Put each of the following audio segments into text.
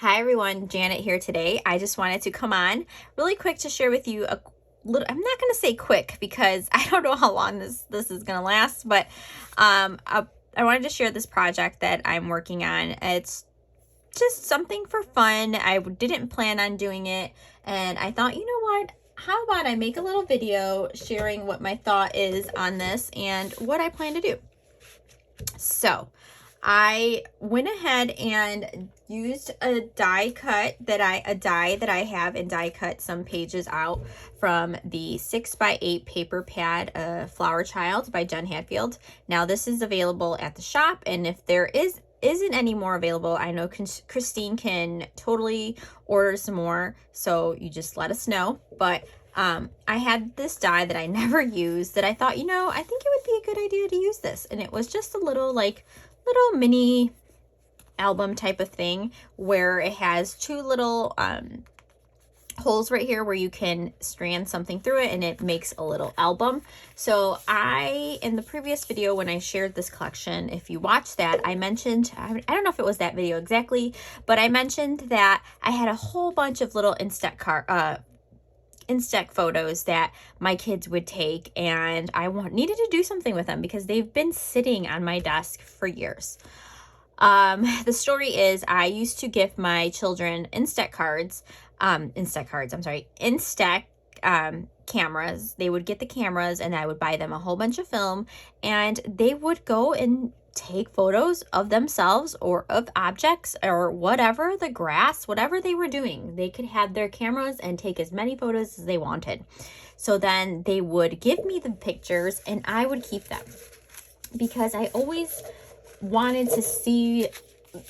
Hi everyone, Janet here today. I just wanted to come on really quick to share with you a little, I'm not going to say quick because I don't know how long this is going to last, but I wanted to share this project that I'm working on. It's just something for fun. I didn't plan on doing it, and I thought, you know what? How about I make a little video sharing what my thought is on this and what I plan to do. So I went ahead and used a die that I have and die cut some pages out from the 6x8 paper pad, Flower Child by Jen Hadfield. Now this is available at the shop, and if there isn't any more available, I know Christine can totally order some more, so you just let us know. But I had this die that I never used that I thought, I think it would be a good idea to use this. And it was just a little mini album type of thing where it has two little holes right here where you can strand something through it and it makes a little album. So in the previous video when I shared this collection, if you watched that, I mentioned, I don't know if it was that video exactly, but I mentioned that I had a whole bunch of little Instax photos that my kids would take, and I needed to do something with them because they've been sitting on my desk for years. The story is I used to give my children Instax cameras. They would get the cameras and I would buy them a whole bunch of film, and they would go and take photos of themselves or of objects or whatever, the grass, whatever they were doing. They could have their cameras and take as many photos as they wanted. So then they would give me the pictures and I would keep them because I always wanted to see,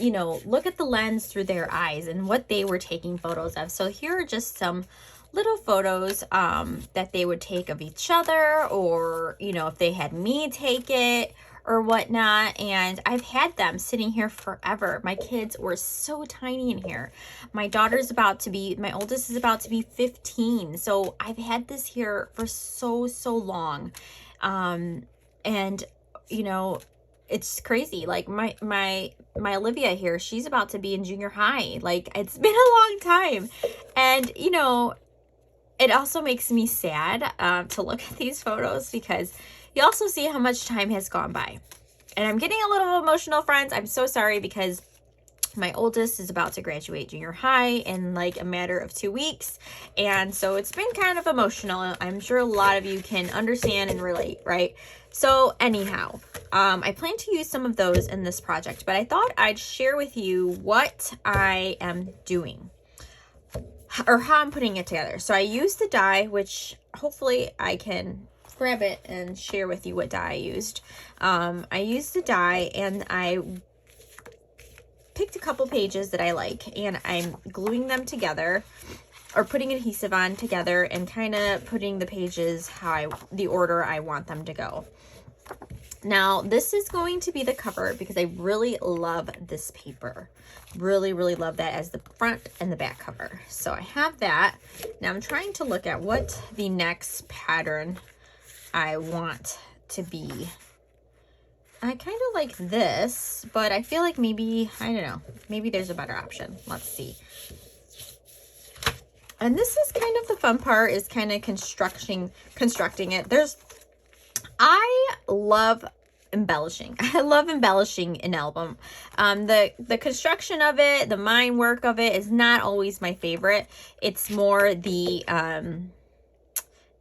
look at the lens through their eyes and what they were taking photos of. So here are just some little photos that they would take of each other, or if they had me take it or whatnot. And I've had them sitting here forever. My kids were so tiny in here. My oldest is about to be 15. So I've had this here for so long. And it's crazy. Like my Olivia here, she's about to be in junior high. Like, it's been a long time. And it also makes me sad to look at these photos because you also see how much time has gone by. And I'm getting a little emotional, friends. I'm so sorry because my oldest is about to graduate junior high in like a matter of 2 weeks. And so it's been kind of emotional. I'm sure a lot of you can understand and relate, right? So anyhow, I plan to use some of those in this project, but I thought I'd share with you what I am doing or how I'm putting it together. So I used the die, which hopefully I can grab it and share with you what die I used. I used the die and I picked a couple pages that I like, and I'm gluing them together or putting adhesive on together and kind of putting the pages the order I want them to go. Now this is going to be the cover because I really love this paper. Really love that as the front and the back cover. So I have that. Now I'm trying to look at what the next pattern I want to be. I kind of like this, but I feel like maybe, I don't know, maybe there's a better option. Let's see. And this is kind of the fun part, is kind of constructing it. I love embellishing. I love embellishing an album. The construction of it, the mind work of it is not always my favorite. It's more the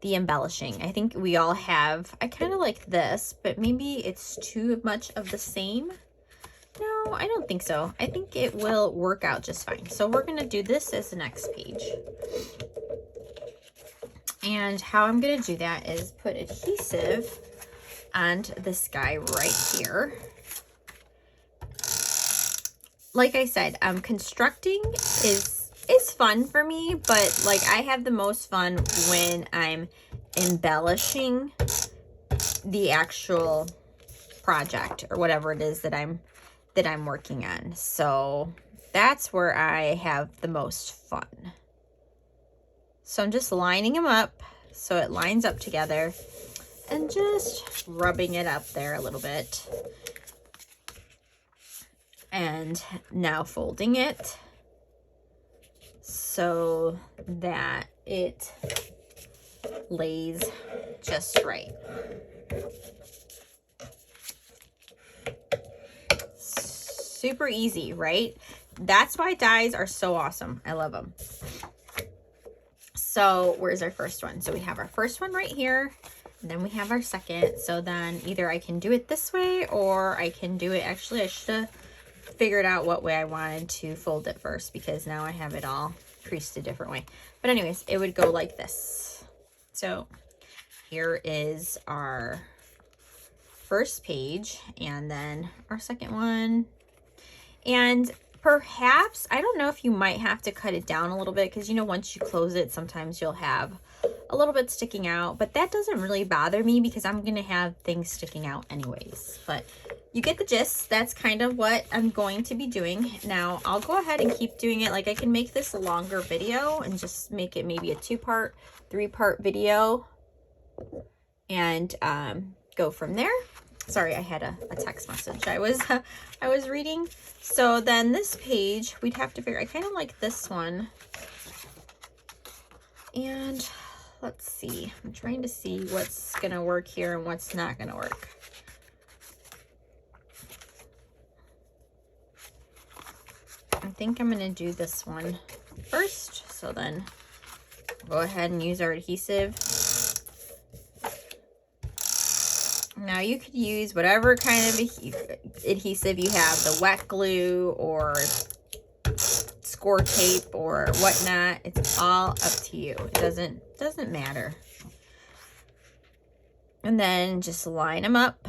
embellishing. I think we all have. I kind of like this, but maybe it's too much of the same. No, I don't think so. I think it will work out just fine. So we're going to do this as the next page. And how I'm going to do that is put adhesive on this guy right here. Like I said, constructing is fun for me, but like I have the most fun when I'm embellishing the actual project or whatever it is that I'm working on. So that's where I have the most fun. So I'm just lining them up so it lines up together and just rubbing it up there a little bit. And now folding it so that it lays just right. Super easy, right? That's why dies are so awesome. I love them. So where's our first one? So we have our first one right here, and then we have our second. So then either I can do it this way, or I can do it, actually I should have figured out what way I wanted to fold it first, because now I have it all creased a different way. But anyways, it would go like this. So here is our first page, and then our second one. And perhaps, I don't know if you might have to cut it down a little bit, because, you know, once you close it, sometimes you'll have a little bit sticking out, but that doesn't really bother me because I'm going to have things sticking out anyways. But you get the gist. That's kind of what I'm going to be doing. Now, I'll go ahead and keep doing it. Like, I can make this a longer video and just make it maybe a 2-part, 3-part video and go from there. Sorry, I had a text message I was reading. So then this page, we'd have to figure, I kind of like this one. And let's see, I'm trying to see what's gonna work here and what's not gonna work. I think I'm gonna do this one first. So then go ahead and use our adhesive. Now you could use whatever kind of adhesive you have, the wet glue or score tape or whatnot. It's all up to you. It doesn't matter. And then just line them up.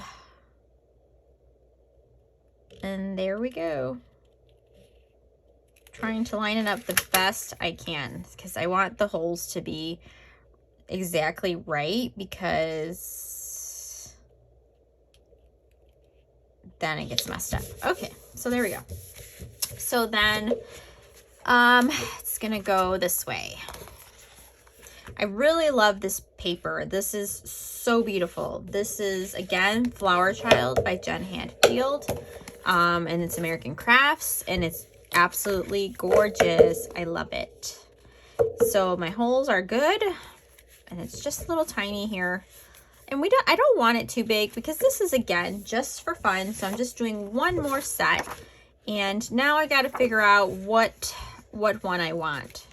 And there we go. Trying to line it up the best I can, because I want the holes to be exactly right, because then it gets messed up. Okay, so there we go. So then it's gonna go this way. I really love this paper. This is so beautiful. This is, again, Flower Child by Jen Hadfield, and it's American Crafts, and it's absolutely gorgeous. I love it. So my holes are good, and it's just a little tiny here. And I don't want it too big, because this is, again, just for fun. So I'm just doing one more set. And now I got to figure out what one I want,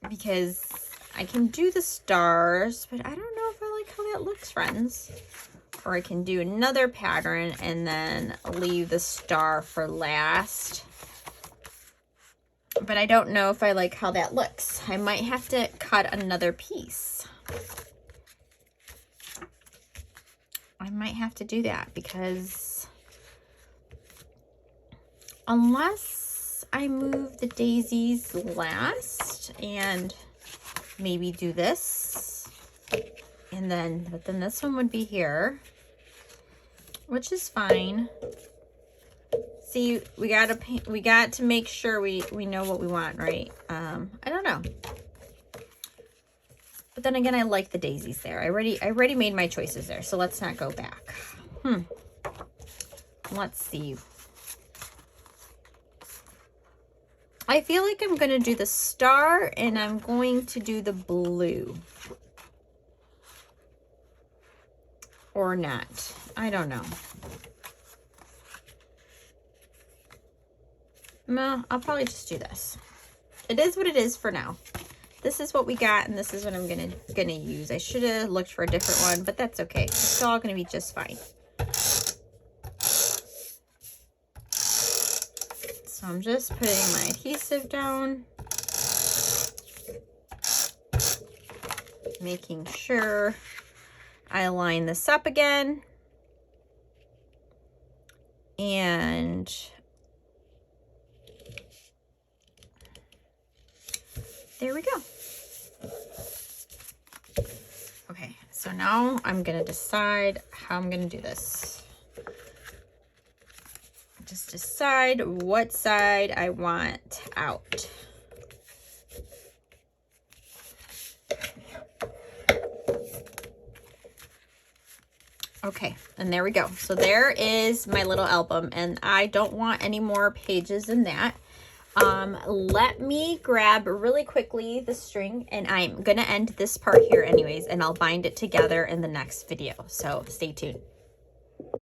because I can do the stars, but I don't know if I like how that looks, friends. Or I can do another pattern and then leave the star for last. But I don't know if I like how that looks. I might have to cut another piece. I might have to do that, because unless I move the daisies last and maybe do this, and then, but then this one would be here, which is fine. See, we got to make sure we know what we want, right? I don't know. But then again, I like the daisies there. I already made my choices there, so let's not go back. Let's see. I feel like I'm going to do the star, and I'm going to do the blue. Or not. I don't know. No, I'll probably just do this. It is what it is for now. This is what we got, and this is what I'm gonna use. I should have looked for a different one, but that's okay. It's all gonna be just fine. So I'm just putting my adhesive down, making sure I line this up again, and there we go. Okay, so now I'm gonna decide how I'm gonna do this. Just decide what side I want out. Okay, and there we go. So there is my little album, and I don't want any more pages than that. Let me grab really quickly the string, and I'm gonna end this part here anyways, and I'll bind it together in the next video, so stay tuned.